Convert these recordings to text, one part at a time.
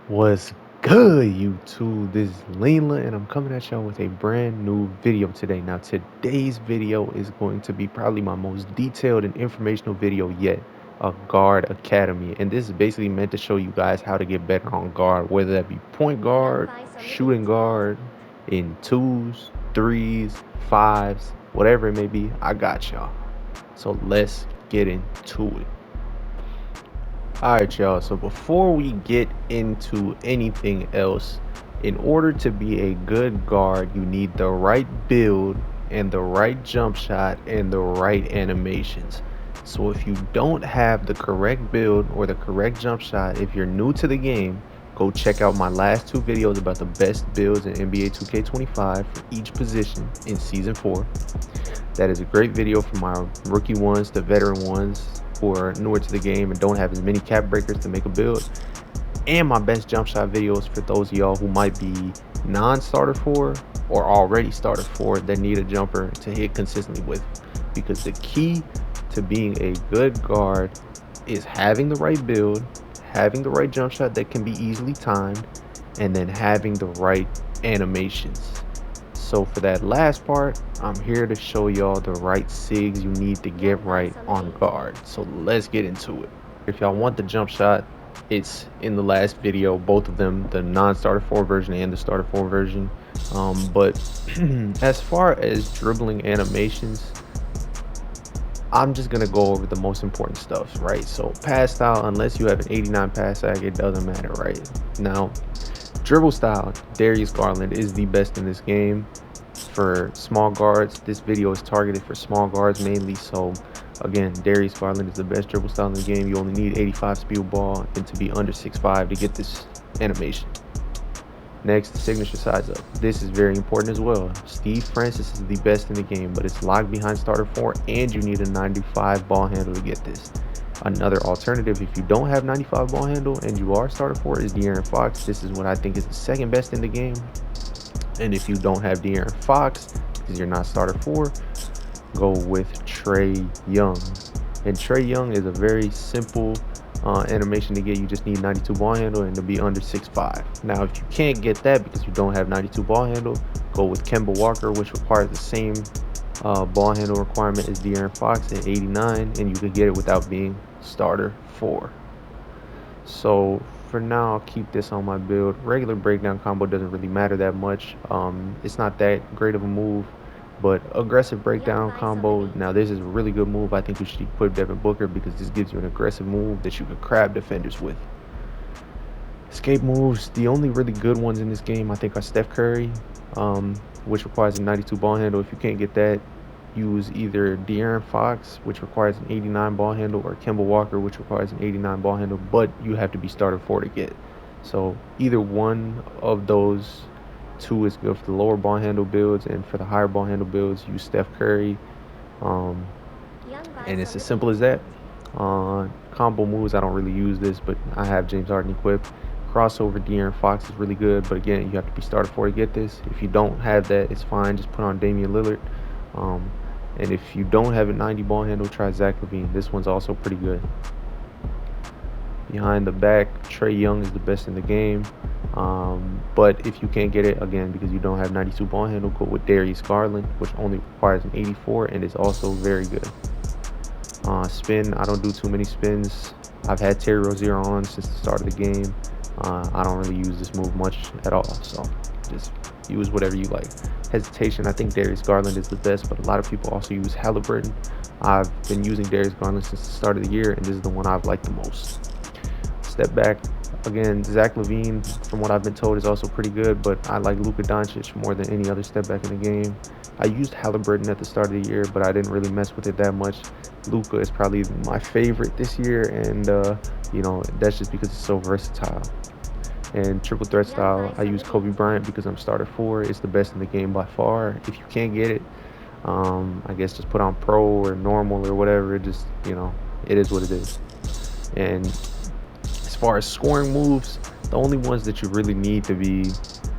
What's good, YouTube? This is Leela, and I'm coming at y'all with a brand new video today. Now, today's video is going to be probably my most detailed and informational video yet, a guard academy. And this is basically meant to show you guys how to get better on guard, whether that be point guard, shooting guard, in twos, threes, fives, whatever it may be. I got y'all. So let's get into it. Alright, y'all, so before we get into anything else, in order to be a good guard, you need the right build and the right jump shot and the right animations. So if you don't have the correct build or the correct jump shot, if you're new to the game, go check out my last two videos about the best builds in NBA 2K25 for each position in Season 4. That is a great video for my rookie ones, the veteran ones who are newer to the game and don't have as many cap breakers to make a build. And my best jump shot videos for those of y'all who might be non-starter for or already starter for that need a jumper to hit consistently with. Because the key to being a good guard is having the right build, having the right jump shot that can be easily timed, and then having the right animations. So for that last part, I'm here to show y'all the right SIGs you need to get right on guard. So let's get into it. If y'all want the jump shot, it's in the last video, both of them, the non-starter 4 version and the starter 4 version. But as far as dribbling animations, I'm just gonna go over the most important stuff, right? So pass style, unless you have an 89 pass sag, it doesn't matter, right? Now, dribble style, Darius Garland is the best in this game for small guards. This video is targeted for small guards mainly. So again, Darius Garland is the best dribble style in the game. You only need 85 speed ball and to be under 6'5" to get this animation. Next, signature size up. This is very important as well. Steve Francis is the best in the game, but it's locked behind starter 4 and you need a 95 ball handle to get this. Another alternative, if you don't have 95 ball handle and you are starter 4, is De'Aaron Fox. This is what I think is the second best in the game. And if you don't have De'Aaron Fox, because you're not starter 4, go with Trae Young. And Trae Young is a very simple animation to get. You just need 92 ball handle and to be under 6'5". Now, if you can't get that because you don't have 92 ball handle, go with Kemba Walker, which requires the same ball handle requirement as De'Aaron Fox at 89, and you can get it without being starter 4. So for now, I'll keep this on my build. Regular breakdown combo doesn't really matter that much. It's not that great of a move, but aggressive breakdown combo, now this is a really good move. I think you should equip Devin Booker because this gives you an aggressive move that you can crab defenders with. Escape moves, the only really good ones in this game I think are Steph Curry, which requires a 92 ball handle. If you can't get that, use either De'Aaron Fox, which requires an 89 ball handle, or Kemba Walker, which requires an 89 ball handle, but you have to be starter 4 to get. So either one of those two is good for the lower ball handle builds, and for the higher ball handle builds, use Steph Curry. And it's as simple as that. Combo moves, I don't really use this, but I have James Harden equipped. Crossover De'Aaron Fox is really good, but again, you have to be starter 4 to get this. If you don't have that, it's fine. Just put on Damian Lillard. And if you don't have a 90 ball handle, try Zach LaVine. This one's also pretty good. Behind the back, Trae Young is the best in the game. But if you can't get it, again, because you don't have 92 ball handle, go with Darius Garland, which only requires an 84 and is also very good. Spin, I don't do too many spins. I've had Terry Rozier on since the start of the game. I don't really use this move much at all, so just use whatever you like. Hesitation, I think Darius Garland is the best, but a lot of people also use Halliburton. I've been using Darius Garland since the start of the year, and this is the one I've liked the most. Step back, again, Zach LaVine, from what I've been told, is also pretty good, but I like Luka Doncic more than any other step back in the game. I used Halliburton at the start of the year, but I didn't really mess with it that much. Luka is probably my favorite this year, and that's just because it's so versatile. And triple threat style, I use Kobe Bryant because I'm starter 4. It's the best in the game by far. If you can't get it, I guess just put on pro or normal or whatever. It is what it is. And as far as scoring moves, the only ones that you really need to be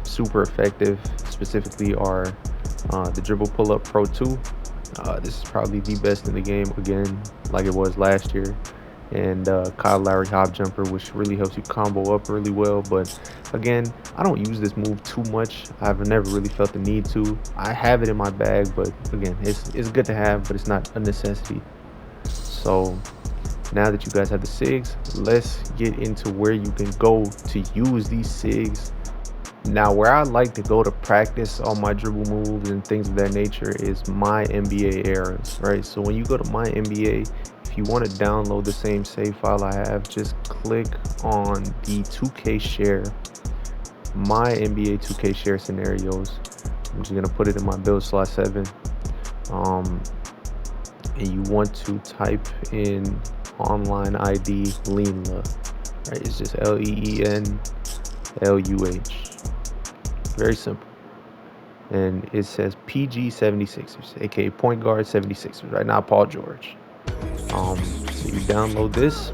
super effective specifically are the dribble pull-up pro 2. This is probably the best in the game, again, like it was last year. and Kyle Lowry hop jumper, which really helps you combo up really well. But again, I don't use this move too much. I've never really felt the need to. I have it in my bag, but again, it's good to have, but it's not a necessity. So now that you guys have the SIGs, let's get into where you can go to use these SIGs. Now, where I like to go to practice all my dribble moves and things of that nature is my NBA eras, right? So when you go to my NBA, if you want to download the same save file I have, just click on the 2K share, my NBA 2K share scenarios. I'm just gonna put it in my build slot 7. Um, and you want to type in online ID Leanla, right? It's just LEENLUH. Very simple. And it says PG 76ers, aka point guard 76ers, right? Not Paul George. So you download this,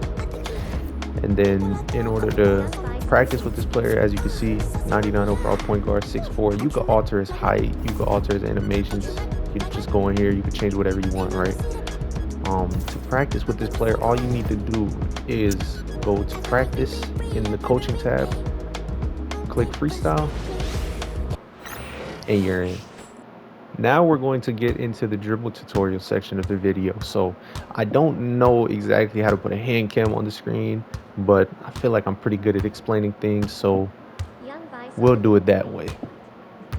and then in order to practice with this player, as you can see, 99 overall point guard, 6'4". You can alter his height, you can alter his animations. You can just go in here, you can change whatever you want, right? To practice with this player, all you need to do is go to practice in the coaching tab, click freestyle, and you're in. Now we're going to get into the dribble tutorial section of the video. So I don't know exactly how to put a hand cam on the screen, but I feel like I'm pretty good at explaining things, so we'll do it that way.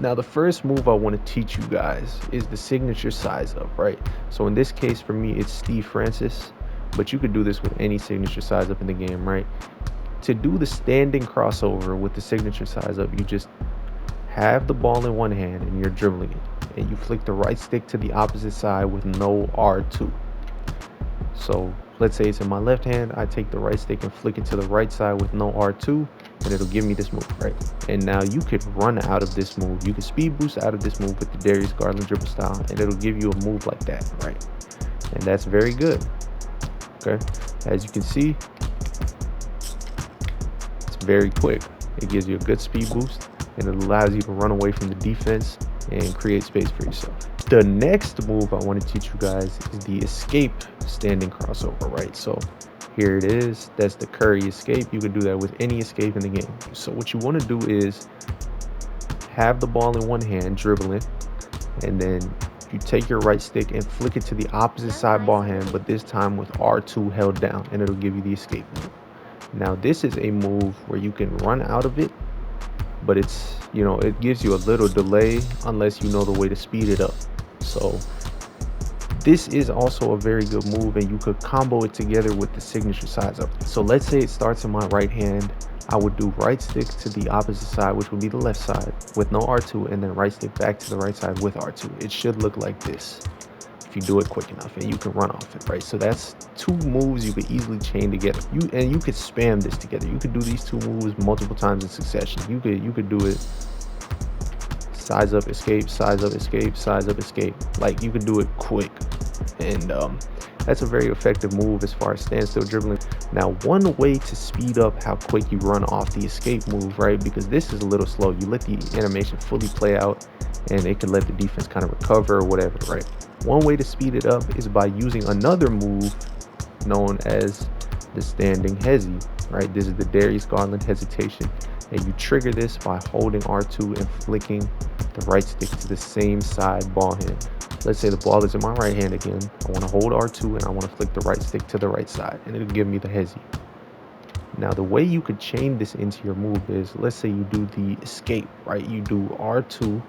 Now the first move I want to teach you guys is the signature size up, right? So in this case for me it's Steve Francis, but you could do this with any signature size up in the game, right? To do the standing crossover with the signature size up, you just have the ball in one hand and you're dribbling it, and you flick the right stick to the opposite side with no R2. So let's say it's in my left hand, I take the right stick and flick it to the right side with no R2, and it'll give me this move, right? And now you could run out of this move. You can speed boost out of this move with the Darius Garland dribble style, and it'll give you a move like that, right? And that's very good. Okay, as you can see, it's very quick. It gives you a good speed boost, and it allows you to run away from the defense and create space for yourself. The next move I want to teach you guys is the escape standing crossover, right? So here it is. That's the Curry escape. You can do that with any escape in the game. So what you want to do is have the ball in one hand, dribbling, and then you take your right stick and flick it to the opposite side ball hand, but this time with R2 held down, and it'll give you the escape move. Now this is a move where you can run out of it, but it's, it gives you a little delay unless you know the way to speed it up. So this is also a very good move, and you could combo it together with the signature size up. So let's say it starts in my right hand. I would do right stick to the opposite side, which would be the left side, with no R2, and then right stick back to the right side with R2. It should look like this if you do it quick enough, and you can run off it, right? So that's two moves you could easily chain together. You could spam this together. You could do these two moves multiple times in succession. You could do it size up, escape, size up, escape, size up, escape. Like, you could do it quick, and that's a very effective move as far as standstill dribbling. Now, one way to speed up how quick you run off the escape move, right, because this is a little slow, you let the animation fully play out, and it could let the defense kind of recover or whatever, right? One way to speed it up is by using another move known as the standing hezi, right? This is the Darius Garland hesitation, and you trigger this by holding R2 and flicking the right stick to the same side ball hand. Let's say the ball is in my right hand again. I want to hold R2 and I want to flick the right stick to the right side, and it'll give me the hezi. Now, the way you could chain this into your move is, let's say you do the escape, right? You do R2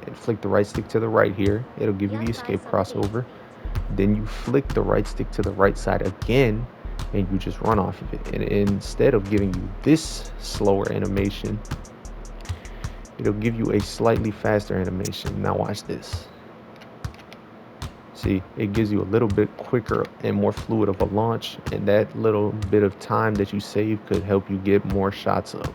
and flick the right stick to the right here. It'll give you the escape crossover. Then you flick the right stick to the right side again, and you just run off of it. And instead of giving you this slower animation, it'll give you a slightly faster animation. Now watch this. See, it gives you a little bit quicker and more fluid of a launch, and that little bit of time that you save could help you get more shots up.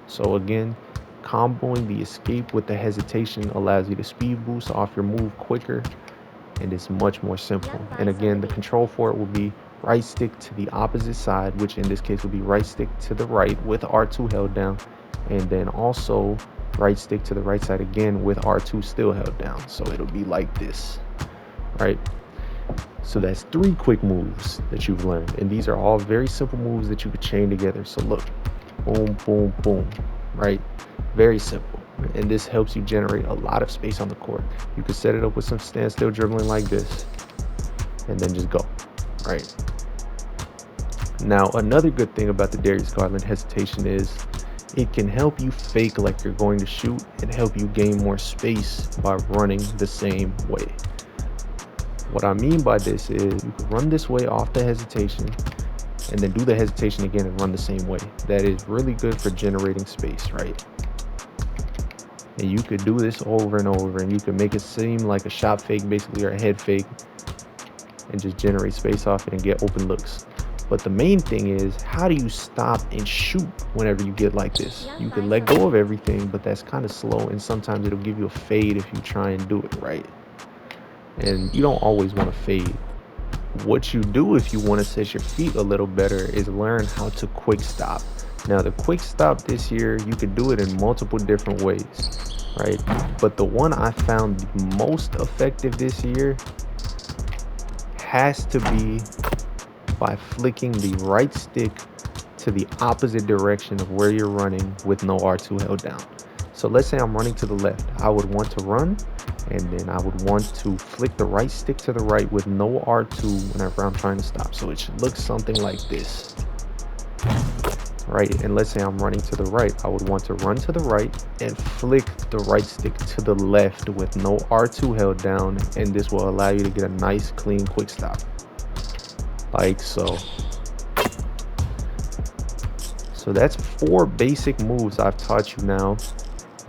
So again, comboing the escape with the hesitation allows you to speed boost off your move quicker, and it's much more simple. And again, the control for it will be right stick to the opposite side, which in this case would be right stick to the right with R2 held down, and then also right stick to the right side again with R2 still held down. So it'll be like this, right? So that's 3 quick moves that you've learned, and these are all very simple moves that you could chain together. So look, boom, boom, boom, right? Very simple. And this helps you generate a lot of space on the court. You could set it up with some standstill dribbling like this, and then just go, right? Now, another good thing about the Darius Garland hesitation is it can help you fake like you're going to shoot and help you gain more space by running the same way. What I mean by this is you can run this way off the hesitation and then do the hesitation again and run the same way. That is really good for generating space, right? And you could do this over and over, and you can make it seem like a shot fake basically, or a head fake, and just generate space off it and get open looks. But the main thing is, how do you stop and shoot whenever you get like this? You can let go of everything, but that's kind of slow, and sometimes it'll give you a fade if you try and do it right. And you don't always want to fade. What you do if you want to set your feet a little better is learn how to quick stop. Now, the quick stop this year, you can do it in multiple different ways, right? But the one I found the most effective this year has to be by flicking the right stick to the opposite direction of where you're running with no R2 held down. So let's say I'm running to the left. I would want to run, and then I would want to flick the right stick to the right with no R2 whenever I'm trying to stop. So it should look something like this, right? And let's say I'm running to the right. I would want to run to the right and flick the right stick to the left with no R2 held down, and this will allow you to get a nice, clean, quick stop, like so. So that's 4 basic moves I've taught you now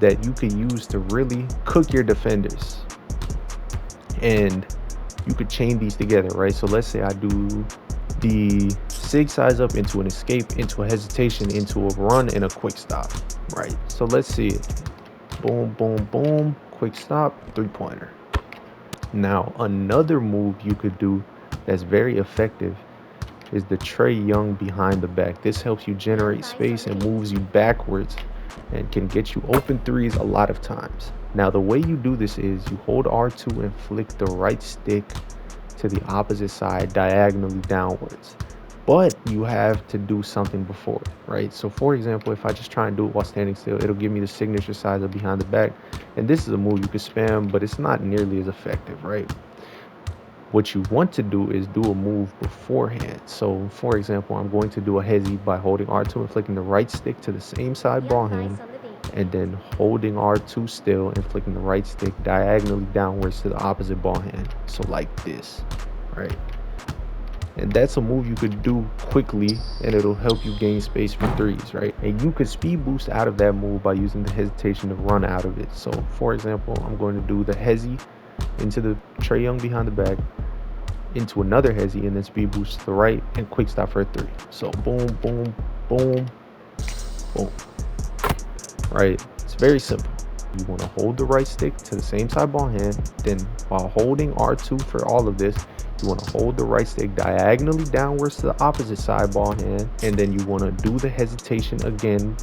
that you could use to really cook your defenders. And you could chain these together, right? So let's say I do the sig size up into an escape, into a hesitation, into a run, and a quick stop, right? So let's see it. Boom, boom, boom, quick stop, 3-pointer. Now, another move you could do that's very effective is the Trae Young behind the back. This helps you generate space and moves you backwards and can get you open threes a lot of times. Now, the way you do this is you hold R2 and flick the right stick to the opposite side diagonally downwards. But you have to do something before it, right? So for example, if I just try and do it while standing still, it'll give me the signature size of behind the back. And this is a move you could spam, but it's not nearly as effective, right? What you want to do is do a move beforehand. So for example, I'm going to do a hezi by holding R2 and flicking the right stick to the same side ball hand, and then holding R2 still and flicking the right stick diagonally downwards to the opposite ball hand. So like this, right? And that's a move you could do quickly, and it'll help you gain space for threes, right? And you could speed boost out of that move by using the hesitation to run out of it. So for example, I'm going to do the hezi into the Trae Young behind the back, into another hezi, and then speed boost to the right and quick stop for a 3. So boom, boom, boom, boom, right? It's very simple. You want to hold the right stick to the same side ball hand, then while holding R2 for all of this, you want to hold the right stick diagonally downwards to the opposite side ball hand, and then you want to do the hesitation again,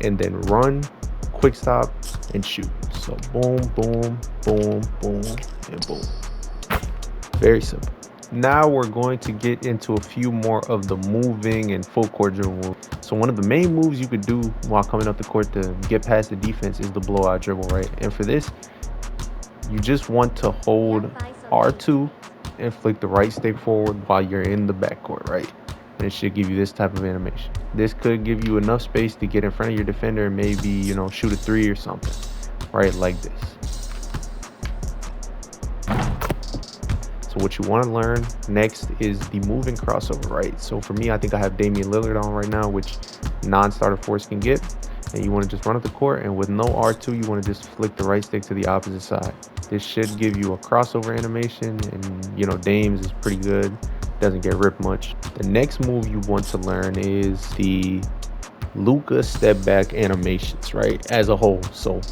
and then run, quick stop, and shoot. So boom, boom, boom, boom, and boom. Very simple. Now we're going to get into a few more of the moving and full court dribble moves. So one of the main moves you could do while coming up the court to get past the defense is the blowout dribble, right? And for this, you just want to hold R2 and flick the right stick forward while you're in the backcourt, right? And it should give you this type of animation. This could give you enough space to get in front of your defender and maybe, you know, shoot a 3 or something, right? Like this. So what you want to learn next is the moving crossover, right? So for me, I think I have Damian Lillard on right now, which non-starter force can get. And you want to just run up the court, and with no R2, you want to just flick the right stick to the opposite side. This should give you a crossover animation, and you know, Dame's is pretty good, doesn't get ripped much. The next move you want to learn is the Luka step back animations, right, as a whole. So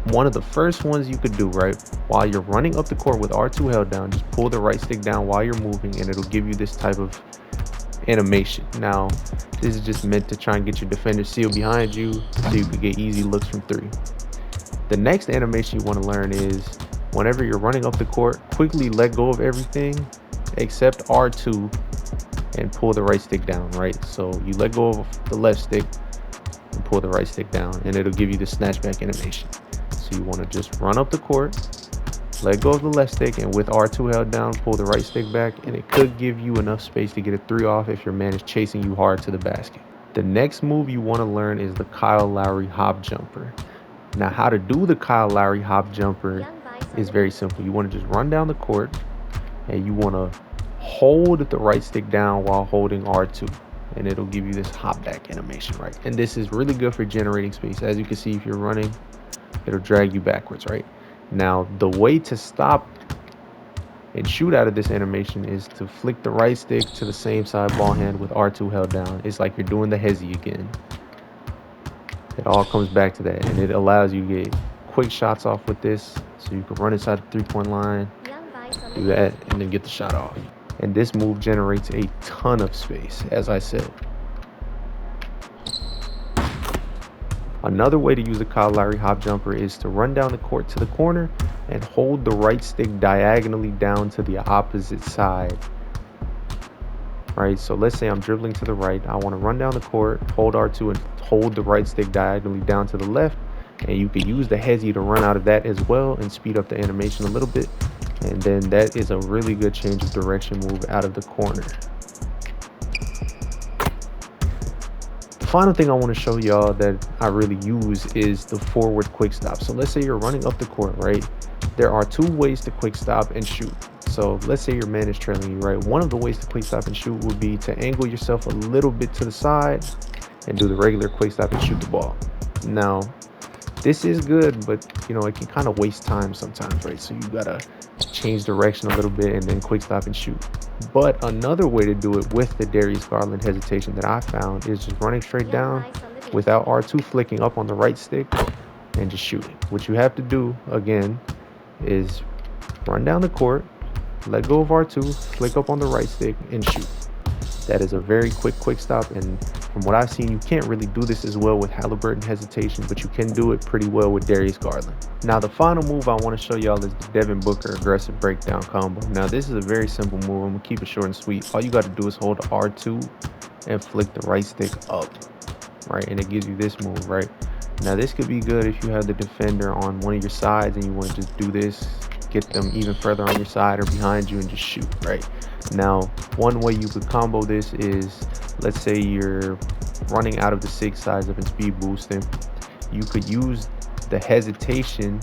one of the first ones you could do, right, while you're running up the court with R2 held down, just pull the right stick down while you're moving, and it'll give you this type of animation. Now this is just meant to try and get your defender sealed behind you so you can get easy looks from 3. The next animation you want to learn is Whenever you're running up the court, quickly let go of everything except R2 and pull the right stick down, right? So you let go of the left stick and pull the right stick down, and it'll give you the snatchback animation. So you want to just run up the court, let go of the left stick, and with R2 held down, pull the right stick back, and it could give you enough space to get a 3 off if your man is chasing you hard to the basket. The next move you want to learn is the Kyle Lowry hop jumper. Now, how to do the Kyle Lowry hop jumper is very simple. You want to just run down the court, and you want to hold the right stick down while holding R2, and it'll give you this hop back animation, right? And this is really good for generating space. As you can see, if you're running, it'll drag you backwards, right? Now, the way to stop and shoot out of this animation is to flick the right stick to the same side ball hand with R2 held down. It's like you're doing the hezzy again. It all comes back to that, and it allows you to get quick shots off with this, so you can run inside the 3-point line, do that, and then get the shot off. And this move generates a ton of space, as I said. Another way to use a Kyle Lowry hop jumper is to run down the court to the corner and hold the right stick diagonally down to the opposite side. Right, so let's say I'm dribbling to the right. I want to run down the court, hold R2, and hold the right stick diagonally down to the left. And you can use the hezzy to run out of that as well and speed up the animation a little bit. And then that is a really good change of direction move out of the corner. The final thing I want to show y'all that I really use is the forward quick stop. So let's say you're running up the court, right? There are 2 ways to quick stop and shoot. So let's say your man is trailing you, right? One of the ways to quick stop and shoot would be to angle yourself a little bit to the side and do the regular quick stop and shoot the ball. Now, this is good, but you know, it can kind of waste time sometimes, right? So you gotta change direction a little bit and then quick stop and shoot. But another way to do it with the Darius Garland hesitation that I found is just running straight down without R2 flicking up on the right stick and just shooting. What you have to do again is run down the court, let go of R2, flick up on the right stick, and shoot. That is a very quick stop, and from what I've seen, you can't really do this as well with Halliburton hesitation, but you can do it pretty well with Darius Garland. Now, the final move I want to show y'all is the Devin Booker aggressive breakdown combo. Now, this is a very simple move. I'm going to keep it short and sweet. All you got to do is hold R2 and flick the right stick up, right? And it gives you this move, right? Now, this could be good if you have the defender on one of your sides and you want to just do this, get them even further on your side or behind you and just shoot, right? Now, one way you could combo this is, let's say you're running out of the 6 size up and speed boosting. You could use the hesitation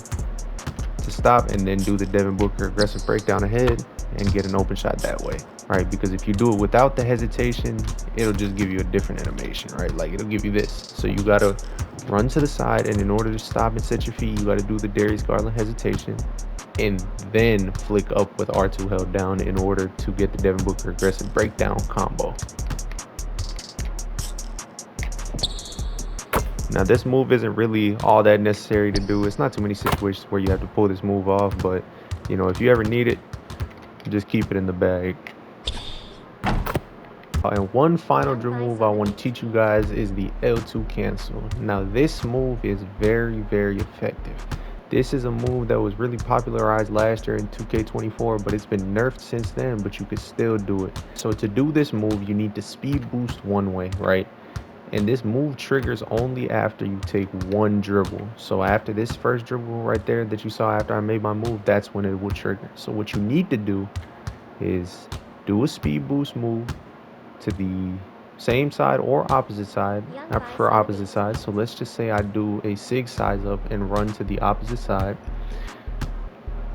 to stop and then do the Devin Booker aggressive breakdown ahead and get an open shot that way, right? Because if you do it without the hesitation, it'll just give you a different animation, right? Like it'll give you this. So you gotta run to the side, and in order to stop and set your feet, you gotta do the Darius Garland hesitation and then flick up with R2 held down in order to get the Devin Booker aggressive breakdown combo. Now, this move isn't really all that necessary to do. It's not too many situations where you have to pull this move off, but you know, if you ever need it, just keep it in the bag. And one final drill move I want to teach you guys is the L2 cancel. Now, this move is very effective. This is a move that was really popularized last year in 2K24, but it's been nerfed since then, but you can still do it. So to do this move, you need to speed boost one way, right? And this move triggers only after you take one dribble. So after this first dribble right there that you saw after I made my move, that's when it will trigger. So what you need to do is do a speed boost move to the same side or opposite side. I prefer opposite side. So let's just say I do a 6 size up and run to the opposite side.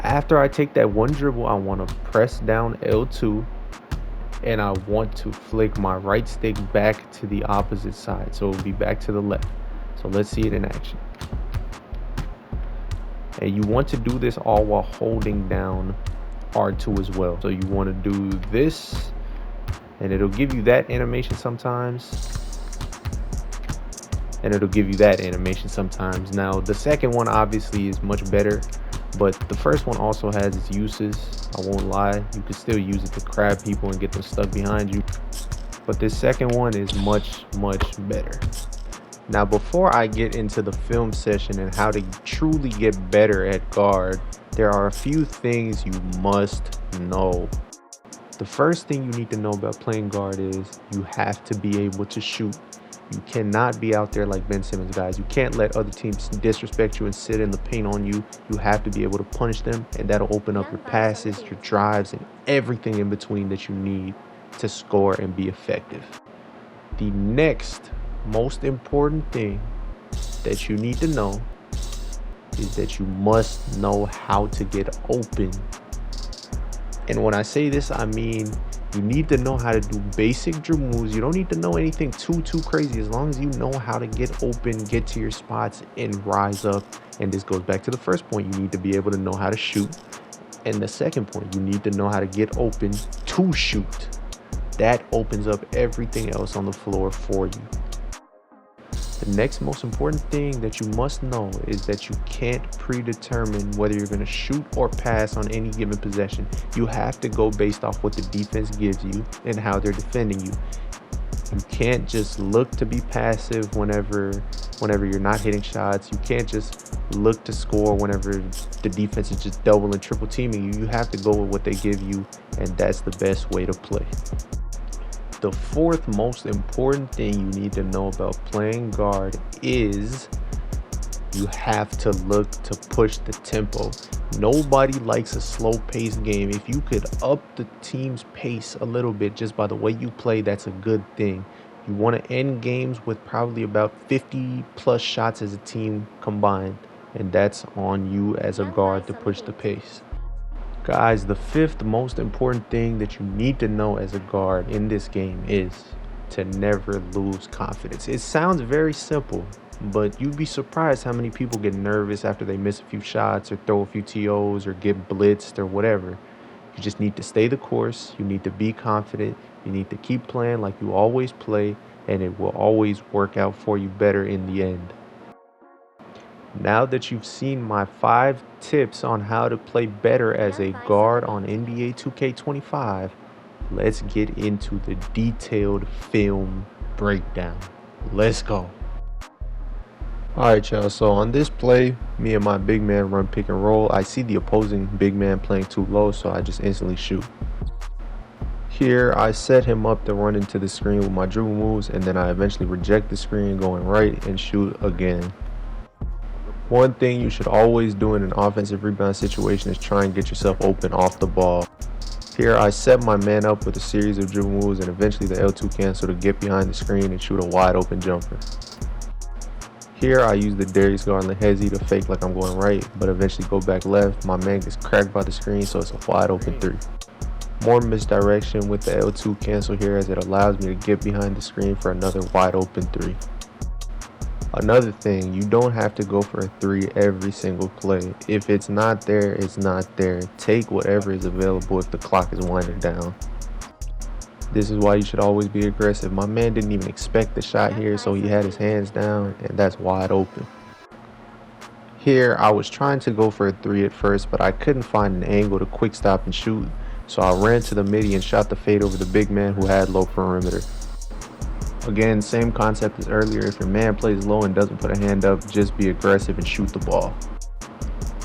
After I take that one dribble, I want to press down L2 and I want to flick my right stick back to the opposite side. So it'll be back to the left. So let's see it in action. And you want to do this all while holding down R2 as well. So you want to do this, and it'll give you that animation sometimes, and it'll give you that animation sometimes. Now, the second one obviously is much better, but the first one also has its uses. I won't lie, you can still use it to crab people and get them stuck behind you, but this second one is much better. Now, before I get into the film session and how to truly get better at guard, There are a few things you must know. The first thing you need to know about playing guard is you have to be able to shoot. You cannot be out there like Ben Simmons, guys. You can't let other teams disrespect you and sit in the paint on you. You have to be able to punish them, and that'll open up your passes, your drives, and everything in between that you need to score and be effective. The next most important thing that you need to know is that you must know how to get open. And when I say this, I mean you need to know how to do basic dribble moves. You don't need to know anything too crazy, as long as you know how to get open, get to your spots, and rise up. And this goes back to the first point. You need to be able to know how to shoot. And the second point, you need to know how to get open to shoot. That opens up everything else on the floor for you. The next most important thing that you must know is that you can't predetermine whether you're going to shoot or pass on any given possession. You have to go based off what the defense gives you and how they're defending you. You can't just look to be passive whenever you're not hitting shots. You can't just look to score whenever the defense is just double and triple teaming you. You have to go with what they give you, and that's the best way to play. The fourth most important thing you need to know about playing guard is you have to look to push the tempo. Nobody likes a slow-paced game. If you could up the team's pace a little bit just by the way you play, that's a good thing. You want to end games with probably about 50-plus shots as a team combined, and that's on you as a guard to push the pace. Guys, the fifth most important thing that you need to know as a guard in this game is to never lose confidence. It sounds very simple, but you'd be surprised how many people get nervous after they miss a few shots or throw a few TOs or get blitzed or whatever. You just need to stay the course. You need to be confident. You need to keep playing like you always play, and it will always work out for you better in the end. Now that you've seen my 5 tips on how to play better as a guard on NBA 2K25, let's get into the detailed film breakdown. Let's go. Alright, y'all, so on this play, me and my big man run pick and roll. I see the opposing big man playing too low, so I just instantly shoot. Here, I set him up to run into the screen with my dribble moves, and then I eventually reject the screen going right and shoot again. One thing you should always do in an offensive rebound situation is try and get yourself open off the ball. Here I set my man up with a series of dribble moves and eventually the L2 cancel to get behind the screen and shoot a wide open jumper. Here I use the Darius Garland hezzy to fake like I'm going right, but eventually go back left. My man gets cracked by the screen, so it's a wide open 3. More misdirection with the L2 cancel here, as it allows me to get behind the screen for another wide open 3. Another thing, you don't have to go for a 3 every single play. If it's not there, it's not there. Take whatever is available if the clock is winding down. This is why you should always be aggressive. My man didn't even expect the shot here, so he had his hands down, and that's wide open. Here, I was trying to go for a 3 at first, but I couldn't find an angle to quick stop and shoot, so I ran to the midi and shot the fade over the big man who had low perimeter. Again, same concept as earlier. If your man plays low and doesn't put a hand up, just be aggressive and shoot the ball.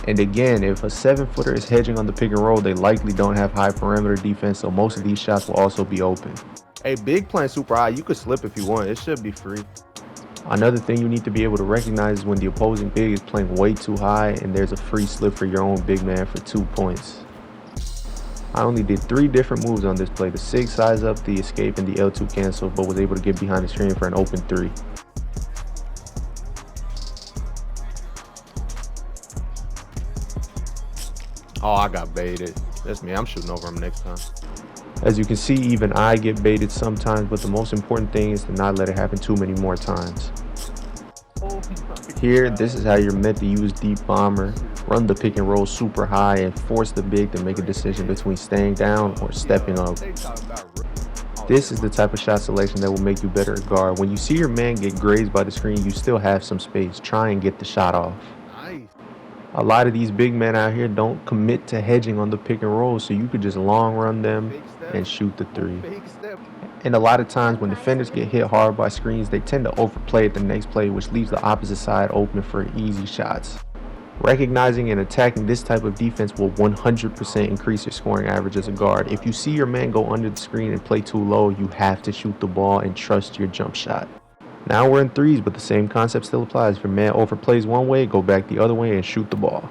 And again, if a 7-footer is hedging on the pick and roll, they likely don't have high perimeter defense, so most of these shots will also be open. Hey, big playing super high. You could slip if you want. It should be free. Another thing you need to be able to recognize is when the opposing big is playing way too high and there's a free slip for your own big man for 2 points. I only did 3 different moves on this play: the 6 size up, the escape, and the L2 cancel, but was able to get behind the screen for an open 3. Oh, I got baited. That's me. I'm shooting over him next time. As you can see, even I get baited sometimes, but the most important thing is to not let it happen too many more times. Here, this is how you're meant to use deep bomber. Run the pick and roll super high and force the big to make a decision between staying down or stepping up. This is the type of shot selection that will make you better at guard. When you see your man get grazed by the screen, you still have some space. Try and get the shot off. A lot of these big men out here don't commit to hedging on the pick and roll, so you could just long run them and shoot the 3. And a lot of times when defenders get hit hard by screens, they tend to overplay it the next play, which leaves the opposite side open for easy shots. Recognizing and attacking this type of defense will 100% increase your scoring average as a guard. If you see your man go under the screen and play too low, you have to shoot the ball and trust your jump shot. Now we're in threes, but the same concept still applies. If your man overplays one way, go back the other way and shoot the ball.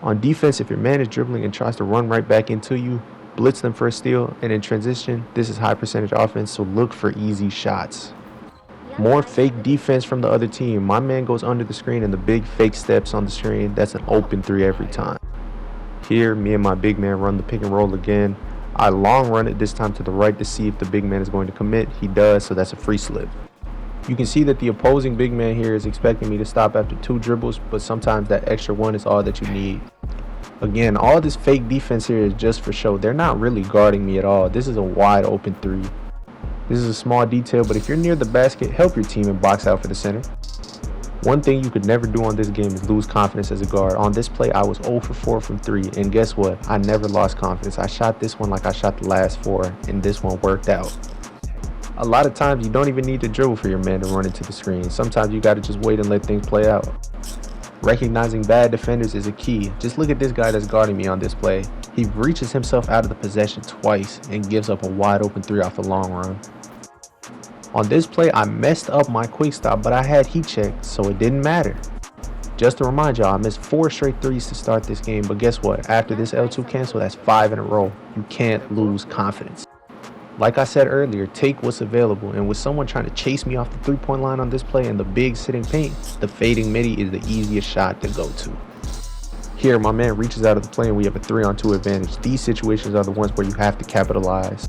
On defense, if your man is dribbling and tries to run right back into you, blitz them for a steal, and in transition, this is high percentage offense, so look for easy shots. More fake defense from the other team. My man goes under the screen and the big fake steps on the screen. That's an open three every time. Here, me and my big man run the pick and roll again. I long run it this time to the right to see if the big man is going to commit. He does, so that's a free slip. You can see that the opposing big man here is expecting me to stop after 2 dribbles, but sometimes that extra one is all that you need. Again, all this fake defense here is just for show. They're not really guarding me at all. This is a wide open three. This is a small detail, but if you're near the basket, help your team and box out for the center. One thing you could never do on this game is lose confidence as a guard. On this play, I was 0 for 4 from 3, and guess what? I never lost confidence. I shot this one like I shot the last 4, and this one worked out. A lot of times, you don't even need to dribble for your man to run into the screen. Sometimes you got to just wait and let things play out. Recognizing bad defenders is a key. Just look at this guy that's guarding me on this play. He reaches himself out of the possession twice and gives up a wide open 3 off the long run. On this play, I messed up my quick stop, but I had heat checked, so it didn't matter. Just to remind y'all, I missed 4 straight threes to start this game, but guess what? After this L2 cancel, that's 5 in a row. You can't lose confidence. Like I said earlier, take what's available, and with someone trying to chase me off the 3-point line on this play and the big sitting paint, the fading midi is the easiest shot to go to. Here, my man reaches out of the play and we have a 3-on-2 advantage. These situations are the ones where you have to capitalize.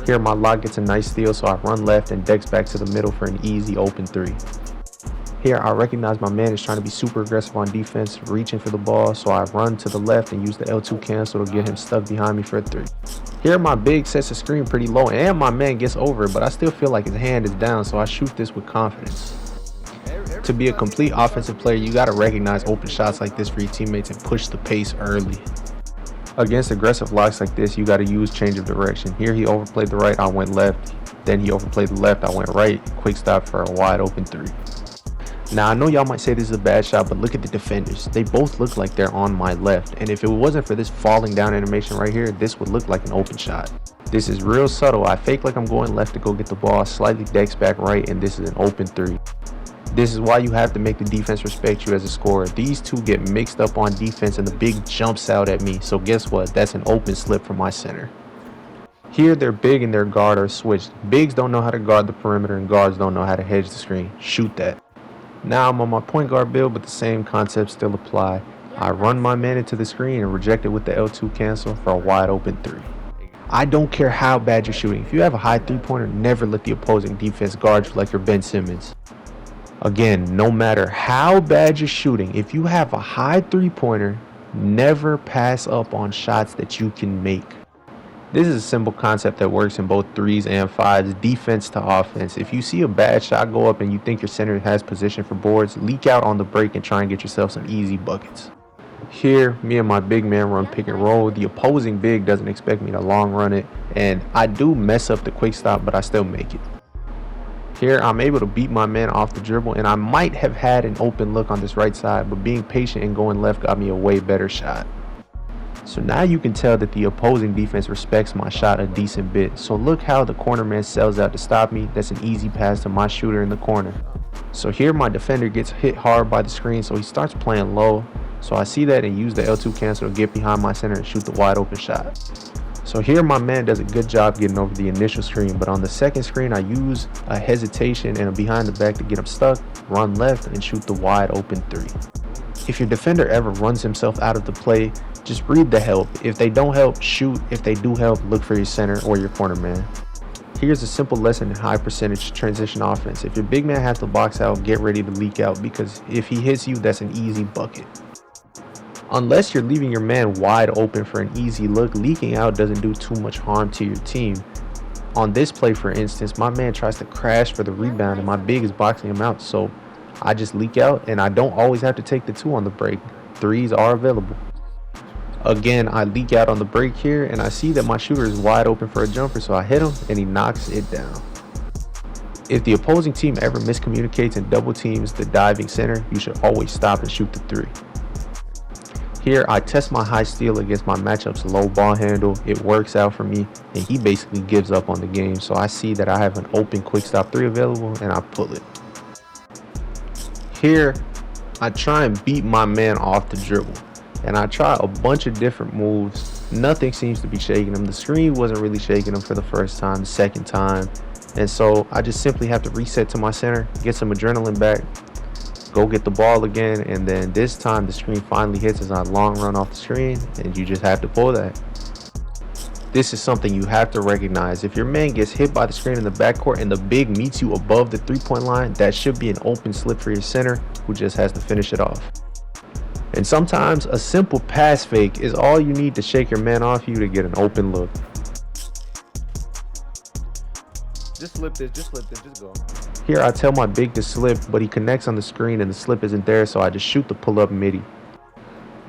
Here, my lock gets a nice steal, so I run left and decks back to the middle for an easy open 3. Here, I recognize my man is trying to be super aggressive on defense, reaching for the ball, so I run to the left and use the L2 cancel to get him stuck behind me for a 3. Here, my big sets the screen pretty low, and my man gets over it, but I still feel like his hand is down, so I shoot this with confidence. To be a complete offensive player, you got to recognize open shots like this for your teammates and push the pace early. Against aggressive locks like this, you got to use change of direction. Here, he overplayed the right, I went left. Then he overplayed the left, I went right. Quick stop for a wide open 3. Now, I know y'all might say this is a bad shot, but look at the defenders. They both look like they're on my left, and if it wasn't for this falling down animation right here, this would look like an open shot. This is real subtle. I fake like I'm going left to go get the ball, slightly decks back right, and this is an open 3. This is why you have to make the defense respect you as a scorer. These two get mixed up on defense and the big jumps out at me, so guess what? That's an open slip from my center. Here, their big and their guard are switched. Bigs don't know how to guard the perimeter and guards don't know how to hedge the screen. Shoot that. Now I'm on my point guard build, but the same concepts still apply. I run my man into the screen and reject it with the L2 cancel for a wide open 3. I don't care how bad you're shooting. If you have a high 3-pointer, never let the opposing defense guard you like you're Ben Simmons. Again, no matter how bad you're shooting, if you have a high 3-pointer, never pass up on shots that you can make. This is a simple concept that works in both 3s and 5s, defense to offense. If you see a bad shot go up and you think your center has position for boards, leak out on the break and try and get yourself some easy buckets. Here, me and my big man run pick and roll. The opposing big doesn't expect me to long run it, and I do mess up the quick stop, but I still make it. Here, I'm able to beat my man off the dribble, and I might have had an open look on this right side, but being patient and going left got me a way better shot. So now you can tell that the opposing defense respects my shot a decent bit. So look how the corner man sells out to stop me. That's an easy pass to my shooter in the corner. So here my defender gets hit hard by the screen, so he starts playing low. So I see that and use the L2 cancel to get behind my center and shoot the wide open shot. So here my man does a good job getting over the initial screen, but on the second screen I use a hesitation and a behind the back to get him stuck, run left, and shoot the wide open 3. If your defender ever runs himself out of the play, just read the help. If they don't help, shoot. If they do help, look for your center or your corner man. Here's a simple lesson in high percentage transition offense. If your big man has to box out, get ready to leak out, because if he hits you, that's an easy bucket. Unless you're leaving your man wide open for an easy look, leaking out doesn't do too much harm to your team. On this play, for instance, my man tries to crash for the rebound and my big is boxing him out, so I just leak out, and I don't always have to take the 2 on the break. 3s are available. Again, I leak out on the break here, and I see that my shooter is wide open for a jumper, so I hit him and he knocks it down. If the opposing team ever miscommunicates and double teams the diving center, you should always stop and shoot the 3. Here, I test my high steal against my matchup's low ball handle. It works out for me, and he basically gives up on the game. So I see that I have an open quick stop 3 available, and I pull it. Here, I try and beat my man off the dribble, and I try a bunch of different moves. Nothing seems to be shaking him. The screen wasn't really shaking him for the first time, the second time, and so I just simply have to reset to my center, get some adrenaline back, go get the ball again, and then this time the screen finally hits as I long run off the screen, and you just have to pull that. This is something you have to recognize. If your man gets hit by the screen in the backcourt and the big meets you above the 3-point line, that should be an open slip for your center, who just has to finish it off. And sometimes a simple pass fake is all you need to shake your man off you to get an open look. Just slip this, just go. Here I tell my big to slip, but he connects on the screen and the slip isn't there, so I just shoot the pull-up midi.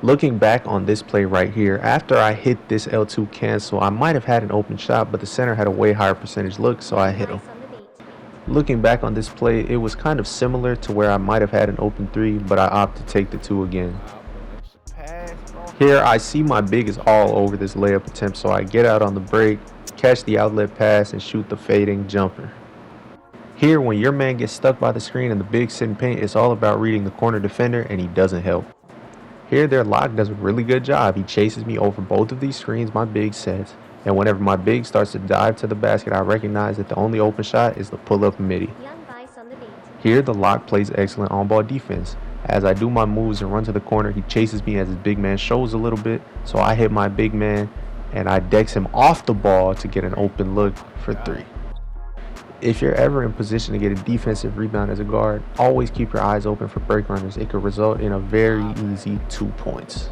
Looking back on this play right here, after I hit this L2 cancel, I might have had an open shot, but the center had a way higher percentage look, so I hit him. Looking back on this play, it was kind of similar to where I might have had an open 3, but I opt to take the 2 again. Here I see my big is all over this layup attempt, so I get out on the break, catch the outlet pass, and shoot the fading jumper. Here, when your man gets stuck by the screen and the big sit in paint, it's all about reading the corner defender, and he doesn't help. Here, their lock does a really good job. He chases me over both of these screens my big sets, and whenever my big starts to dive to the basket, I recognize that the only open shot is the pull-up midi. Here, the lock plays excellent on-ball defense. As I do my moves and run to the corner, he chases me as his big man shows a little bit, so I hit my big man, and I dex him off the ball to get an open look for 3. If you're ever in position to get a defensive rebound as a guard, always keep your eyes open for break runners. It could result in a very easy 2 points.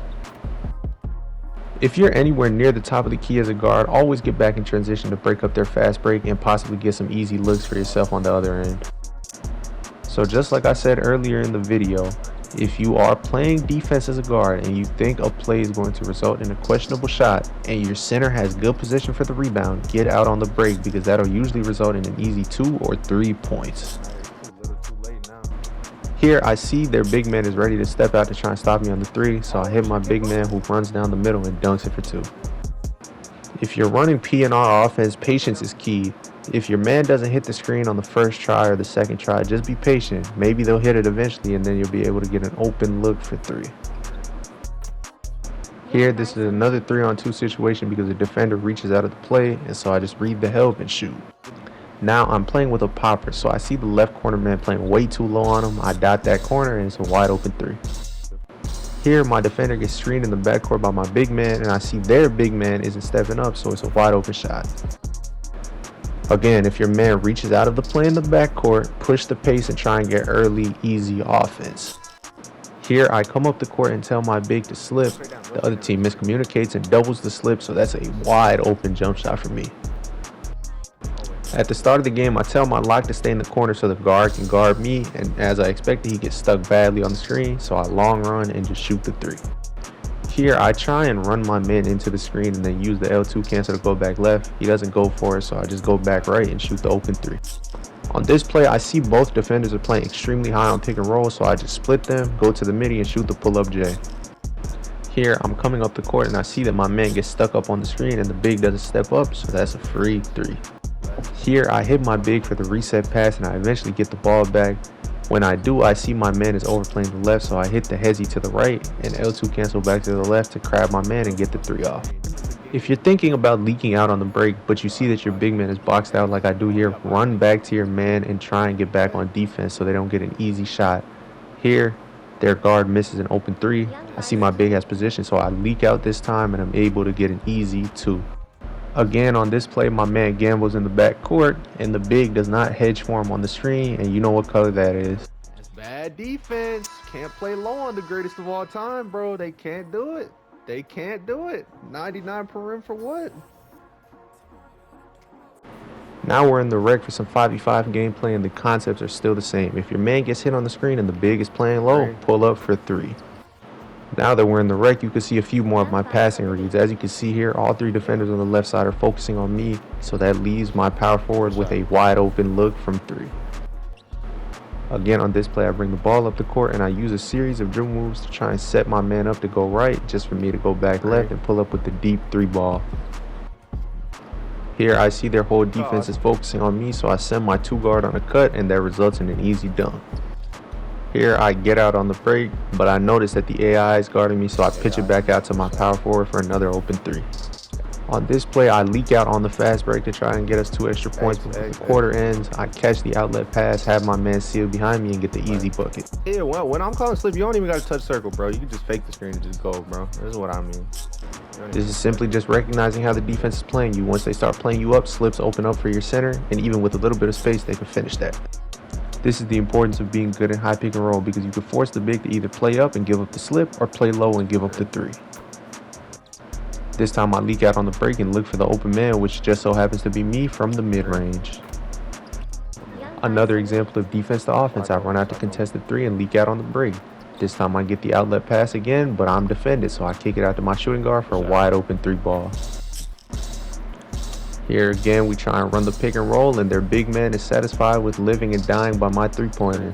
If you're anywhere near the top of the key as a guard, always get back in transition to break up their fast break and possibly get some easy looks for yourself on the other end. So just like I said earlier in the video, if you are playing defense as a guard and you think a play is going to result in a questionable shot and your center has good position for the rebound, get out on the break, because that'll usually result in an easy 2 or 3 points. Here I see their big man is ready to step out to try and stop me on the 3, so I hit my big man who runs down the middle and dunks it for 2. If you're running P&R offense, patience is key. If your man doesn't hit the screen on the first try or the second try, just be patient. Maybe they'll hit it eventually and then you'll be able to get an open look for 3. Here, this is another 3-on-2 situation because the defender reaches out of the play, and so I just read the help and shoot. Now I'm playing with a popper, so I see the left corner man playing way too low on him. I dot that corner and it's a wide open 3. Here, my defender gets screened in the backcourt by my big man, and I see their big man isn't stepping up, so it's a wide open shot. Again, if your man reaches out of the play in the backcourt, push the pace and try and get early, easy offense. Here, I come up the court and tell my big to slip. The other team miscommunicates and doubles the slip, so that's a wide open jump shot for me. At the start of the game, I tell my lock to stay in the corner so the guard can guard me, and as I expected, he gets stuck badly on the screen, so I long run and just shoot the 3. Here, I try and run my man into the screen and then use the L2 cancel to go back left. He doesn't go for it, so I just go back right and shoot the open 3. On this play, I see both defenders are playing extremely high on pick and roll, so I just split them, go to the midi, and shoot the pull-up J. Here, I'm coming up the court and I see that my man gets stuck up on the screen and the big doesn't step up, so that's a free 3. Here, I hit my big for the reset pass and I eventually get the ball back. When I do, I see my man is overplaying the left, so I hit the hezzy to the right and L2 cancel back to the left to crab my man and get the 3 off. If you're thinking about leaking out on the break, but you see that your big man is boxed out like I do here, run back to your man and try and get back on defense so they don't get an easy shot. Here, their guard misses an open 3. I see my big has position, so I leak out this time and I'm able to get an easy 2. Again, on this play, my man gambles in the back court and the big does not hedge for him on the screen, and you know what color that is. That's bad defense. Can't play low on the greatest of all time, bro. They can't do it. They can't do it. 99 per rim for what? Now we're in the rec for some 5v5 gameplay, and the concepts are still the same. If your man gets hit on the screen and the big is playing low, pull up for 3. Now that we're in the rec, you can see a few more of my passing reads. As you can see here, all 3 defenders on the left side are focusing on me, so that leaves my power forward with a wide open look from 3. Again, on this play, I bring the ball up the court and I use a series of dribble moves to try and set my man up to go right, just for me to go back left and pull up with the deep 3 ball. Here, I see their whole defense is focusing on me, so I send my 2 guard on a cut, and that results in an easy dunk. Here, I get out on the break, but I notice that the AI is guarding me, so I pitch it back out to my power forward for another open 3. On this play, I leak out on the fast break to try and get us 2 extra points before the quarter ends. I catch the outlet pass, have my man sealed behind me, and get the easy bucket. Yeah, well, when I'm calling slip, you don't even got to touch circle, bro. You can just fake the screen and just go, bro. This is what I mean. This is simply just recognizing how the defense is playing you. Once they start playing you up, slips open up for your center, and even with a little bit of space, they can finish that. This is the importance of being good in high pick and roll, because you can force the big to either play up and give up the slip, or play low and give up the 3. This time I leak out on the break and look for the open man, which just so happens to be me from the mid-range. Another example of defense to offense, I run out to contested 3 and leak out on the break. This time I get the outlet pass again, but I'm defended, so I kick it out to my shooting guard for a wide open 3 ball. Here again, we try and run the pick and roll, and their big man is satisfied with living and dying by my 3-pointer.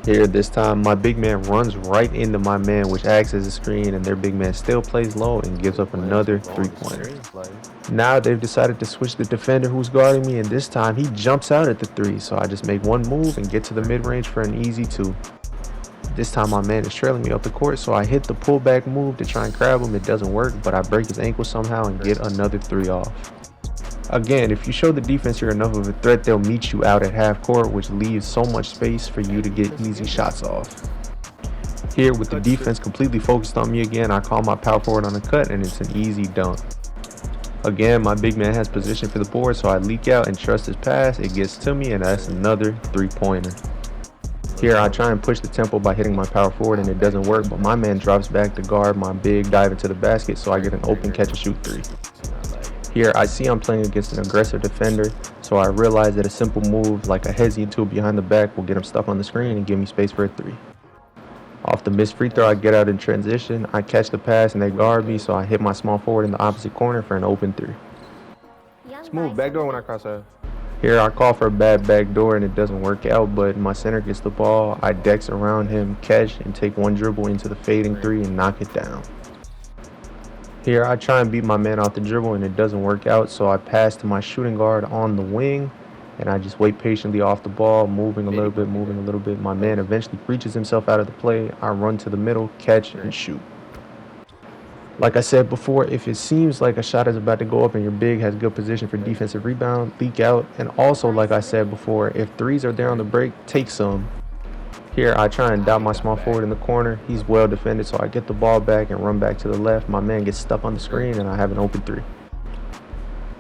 Here, this time, my big man runs right into my man, which acts as a screen, and their big man still plays low and gives up another 3-pointer. Now they've decided to switch the defender who's guarding me, and this time he jumps out at the 3, so I just make one move and get to the mid-range for an easy 2. This time my man is trailing me up the court, so I hit the pullback move to try and grab him. It doesn't work, but I break his ankle somehow and get another 3 off. Again, if you show the defense you're enough of a threat, they'll meet you out at half court, which leaves so much space for you to get easy shots off. Here, with the defense completely focused on me again, I call my power forward on a cut, and it's an easy dunk. Again, my big man has position for the board, so I leak out and trust his pass. It gets to me, and that's another 3-pointer. Here, I try and push the tempo by hitting my power forward, and it doesn't work, but my man drops back to guard my big dive into the basket, so I get an open catch and shoot 3. Here, I see I'm playing against an aggressive defender, so I realize that a simple move like a hezzy into behind the back will get him stuck on the screen and give me space for a 3. Off the missed free throw, I get out in transition, I catch the pass and they guard me, so I hit my small forward in the opposite corner for an open 3. Smooth backdoor when I cross out. Here, I call for a bad backdoor and it doesn't work out, but my center gets the ball, I dex around him, catch, and take one dribble into the fading 3 and knock it down. Here, I try and beat my man off the dribble and it doesn't work out, so I pass to my shooting guard on the wing, and I just wait patiently off the ball, moving a little bit. My man eventually reaches himself out of the play. I run to the middle, catch, and shoot. Like I said before, if it seems like a shot is about to go up and your big has good position for defensive rebound, leak out. And also, like I said before, if 3s are there on the break, take some. Here, I try and dot my small forward in the corner. He's well defended, so I get the ball back and run back to the left. My man gets stuck on the screen, and I have an open 3.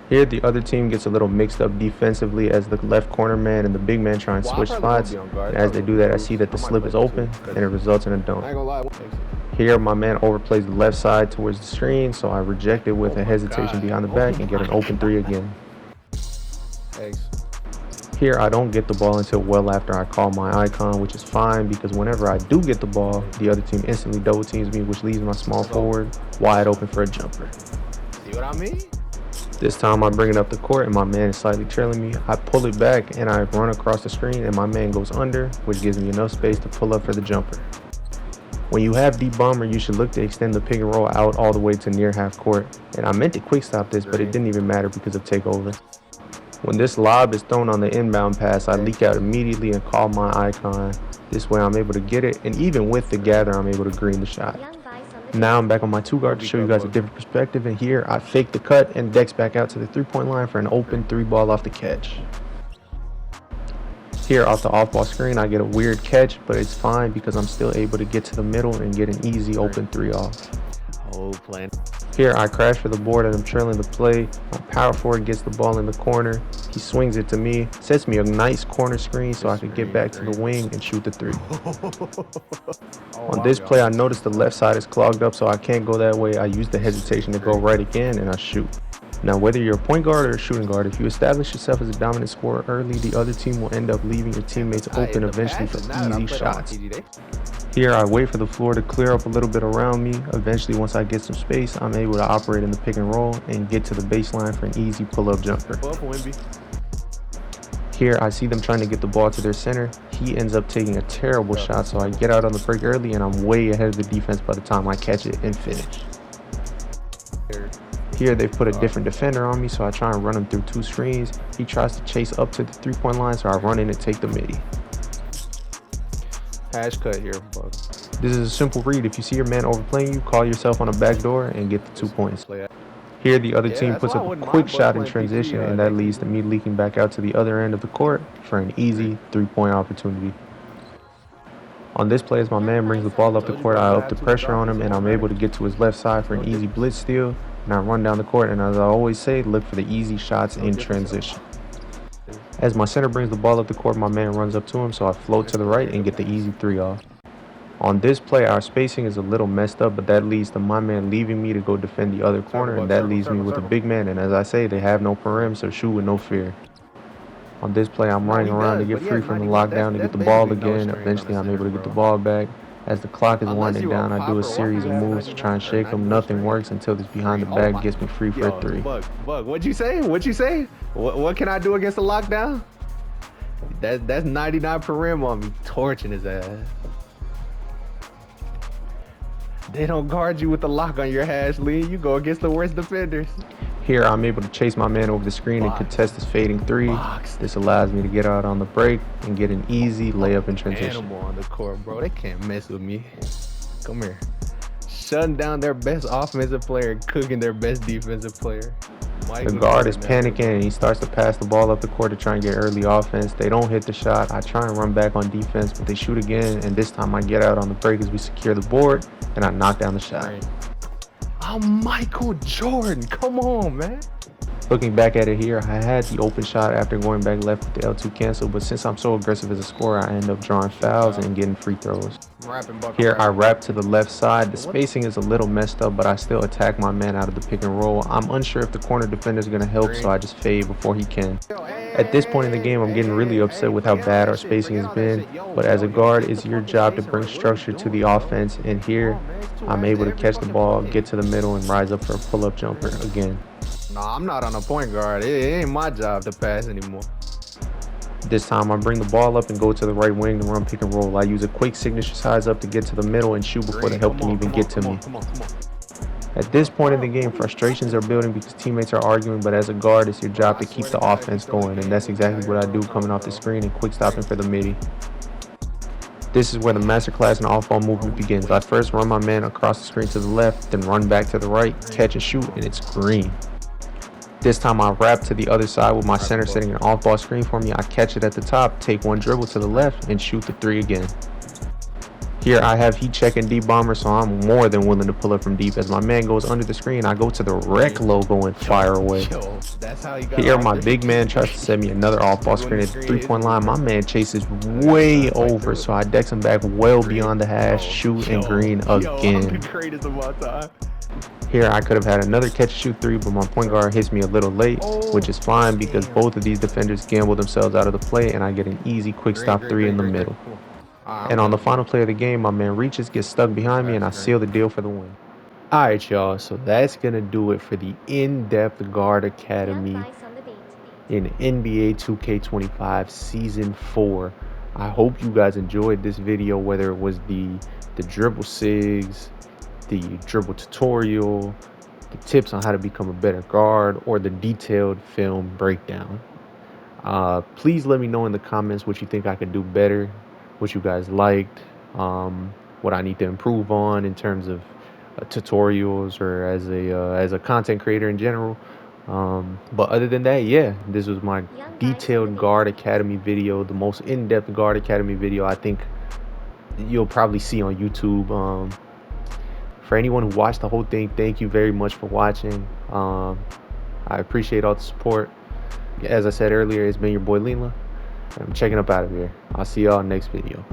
Here, the other team gets a little mixed up defensively as the left corner man and the big man try and switch spots. And as they do that, I see that the slip is open, and it results in a dunk. Here, my man overplays the left side towards the screen, so I reject it with a hesitation behind the back and get an open 3 again. Here, I don't get the ball until well after I call my icon, which is fine because whenever I do get the ball, the other team instantly double teams me, which leaves my small forward wide open for a jumper. See what I mean? This time I bring it up the court and my man is slightly trailing me. I pull it back and I run across the screen and my man goes under, which gives me enough space to pull up for the jumper. When you have deep bomber, you should look to extend the pick and roll out all the way to near half court. And I meant to quick stop this, but it didn't even matter because of takeover. When this lob is thrown on the inbound pass, I leak out immediately and call my icon. This way I'm able to get it, and even with the gather, I'm able to green the shot. Now I'm back on my 2 guard to show you guys a different perspective, and here I fake the cut and dex back out to the 3-point line for an open 3 ball off the catch. Here off the off-ball screen, I get a weird catch, but it's fine because I'm still able to get to the middle and get an easy open 3 off. Here I crash for the board and I'm trailing the play. My power forward gets the ball in the corner. He swings it to me, sets me a nice corner screen so I can get back to the wing and shoot the 3. On this play, I notice the left side is clogged up, so I can't go that way. I use the hesitation to go right again and I shoot. Now, whether you're a point guard or a shooting guard, if you establish yourself as a dominant scorer early, the other team will end up leaving your teammates open eventually for easy shots. Here, I wait for the floor to clear up a little bit around me. Eventually, once I get some space, I'm able to operate in the pick and roll and get to the baseline for an easy pull-up jumper. Here, I see them trying to get the ball to their center. He ends up taking a terrible shot, so I get out on the break early, and I'm way ahead of the defense by the time I catch it and finish. Here, they've put a different defender on me, so I try and run him through 2 screens. He tries to chase up to the 3-point line, so I run in and take the midi. Hash cut here, bro. This is a simple read. If you see your man overplaying you, call yourself on a back door and get the 2 points. Here, the other team puts up a quick shot in transition, and that leads to me leaking back out to the other end of the court for an easy 3-point opportunity. On this play, as my man brings the ball up the court, I up the pressure on him, and I'm able to get to his left side for an easy blitz steal. And I run down the court, and as I always say, look for the easy shots in transition. As my center brings the ball up the court, my man runs up to him, so I float to the right and get the easy 3 off. On this play, our spacing is a little messed up, but that leads to my man leaving me to go defend the other corner, and that leaves me with a big man, and as I say, they have no perimeter, so shoot with no fear. On this play, I'm running around to get free from the lockdown to get the ball again. Eventually, I'm able to get the ball back. As the clock is winding down, I do a series of moves to try and shake them. Nothing works until this behind the back gets me free for a 3. Bug, what'd you say? What can I do against the lockdown? That's 99 per rim on me, torching his ass. They don't guard you with the lock on your hash, Lee. You go against the worst defenders. Here, I'm able to chase my man over the screen and contest his fading 3. This allows me to get out on the break and get an easy layup in transition. Animal on the court, bro. They can't mess with me. Come here. Shutting down their best offensive player and cooking their best defensive player. The guard is panicking, and he starts to pass the ball up the court to try and get early offense. They don't hit the shot. I try and run back on defense, but they shoot again, and this time I get out on the break as we secure the board, and I knock down the shot. I'm Michael Jordan. Come on, man. Looking back at it here, I had the open shot after going back left with the L2 cancel, but since I'm so aggressive as a scorer, I end up drawing fouls and getting free throws. Here, I wrap to the left side. The spacing is a little messed up, but I still attack my man out of the pick and roll. I'm unsure if the corner defender is going to help, so I just fade before he can. At this point in the game, I'm getting really upset with how bad our spacing has been, but as a guard, it's your job to bring structure to the offense, and here, I'm able to catch the ball, get to the middle, and rise up for a pull-up jumper again. Nah, I'm not on a point guard. It ain't my job to pass anymore. This time, I bring the ball up and go to the right wing to run pick and roll. I use a quick signature size up to get to the middle and shoot before the help can even get to me. At this point in the game, frustrations are building because teammates are arguing, but as a guard, it's your job to keep the offense going, and that's exactly what I do, coming off the screen and quick stopping for the midi. This is where the masterclass and off-ball movement begins. I first run my man across the screen to the left, then run back to the right, catch and shoot, and it's green. This time I wrap to the other side with my center setting an off-ball screen for me. I catch it at the top, take one dribble to the left, and shoot the 3 again. Here I have heat check and D-bomber, so I'm more than willing to pull up from deep. As my man goes under the screen, I go to the rec logo and fire away. Here my big man tries to set me another off-ball screen at the 3-point line. My man chases way over, so I decks him back well beyond the hash, shoot, and green again. Here I could have had another catch shoot 3, but my point guard hits me a little late, which is fine because both of these defenders gamble themselves out of the play, and I get an easy quick stop 3 in the middle. And on the final play of the game, my man reaches, gets stuck behind me, and I seal the deal for the win. Alright, y'all, so that's going to do it for the In-Depth Guard Academy in NBA 2K25 Season 4. I hope you guys enjoyed this video, whether it was the dribble sigs, the dribble tutorial, the tips on how to become a better guard, or the detailed film breakdown. Please let me know in the comments what you think I could do better, what you guys liked, what I need to improve on in terms of tutorials or as a content creator in general. But other than that, yeah, this was my detailed Guard Academy video, the most in-depth Guard Academy video I think you'll probably see on YouTube. For anyone who watched the whole thing, thank you very much for watching. I appreciate all the support. As I said earlier, it's been your boy Lila. I'm checking up out of here. I'll see y'all next video.